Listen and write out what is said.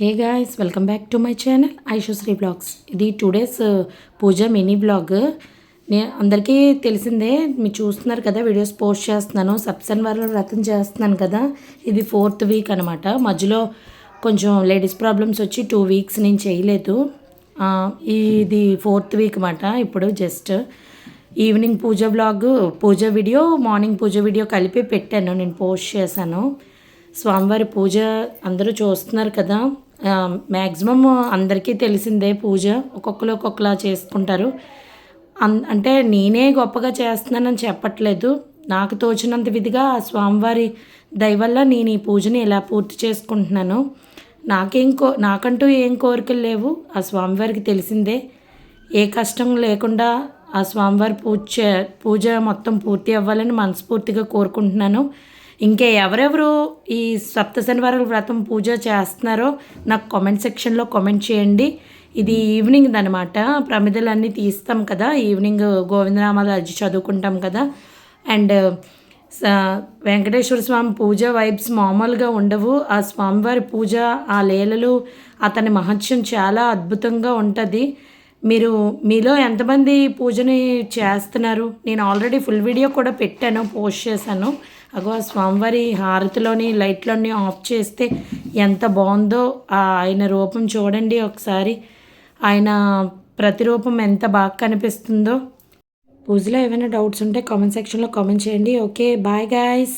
Hey guys, welcome back to my channel Aishushri blogs. ఇది 2 days పూజ mini blog. అందరికీ తెలిసిందే, మీరు చూస్తున్నారు కదా, వీడియోస్ పోస్ట్ చేస్తున్నాను. సప్తశనివారాల వ్రతం చేస్తున్నాను కదా, ఇది 4th వీక్ అనమాట. మధ్యలో కొంచెం లేడీస్ ప్రాబ్లమ్స్ వచ్చి 2 వీక్స్ నేను చేయలేదు. ఇది 4th వీక్ అనమాట. ఇప్పుడు జస్ట్ ఈవినింగ్ పూజ బ్లాగ్, పూజ వీడియో, మార్నింగ్ పూజ వీడియో కలిపి పెట్టాను, నేను పోస్ట్ చేశాను. స్వామివారి పూజ అందరూ చూస్తున్నారు కదా. మ్యాక్సిమం అందరికీ తెలిసిందే, పూజ ఒక్కొక్కరు ఒక్కొక్కలా చేసుకుంటారు. అంటే నేనే గొప్పగా చేస్తున్నానని చెప్పట్లేదు, నాకు తోచినంత విధిగా ఆ స్వామివారి దయ వల్ల నేను ఈ పూజని ఇలా పూర్తి చేసుకుంటున్నాను. నాకంటూ ఏం కోరికలు లేవు, ఆ స్వామివారికి తెలిసిందే. ఏ కష్టం లేకుండా ఆ స్వామివారి పూజ మొత్తం పూర్తి అవ్వాలని మనస్ఫూర్తిగా కోరుకుంటున్నాను. ఇంకా ఎవరెవరు ఈ సప్త శనివారాల వ్రతం పూజ చేస్తున్నారో నాకు కామెంట్ సెక్షన్లో కామెంట్ చేయండి. ఇది ఈవినింగ్ అనమాట. ప్రమిదలన్నీ తీస్తాం కదా, ఈవినింగ్ గోవిందనామాలు అది చదువుకుంటాం కదా. అండ్ వెంకటేశ్వర స్వామి పూజ వైబ్స్ మామూలుగా ఉండవు. ఆ స్వామివారి పూజ, ఆ లీలలు, అతని మహత్యం చాలా అద్భుతంగా ఉంటుంది. మీలో ఎంతమంది పూజని చేస్తున్నారు? నేను ఆల్రెడీ ఫుల్ వీడియో కూడా పెట్టాను, పోస్ట్ చేశాను. అగో స్వామివారి హారతిలోని లైట్లన్నీ ఆఫ్ చేస్తే ఎంత బాగుందో ఆయన రూపం చూడండి ఒకసారి. ఆయన ప్రతిరూపం ఎంత బాగా కనిపిస్తుందో. పూజలో ఏమైనా డౌట్స్ ఉంటే కామెంట్ సెక్షన్లో కామెంట్ చేయండి. Okay, bye guys.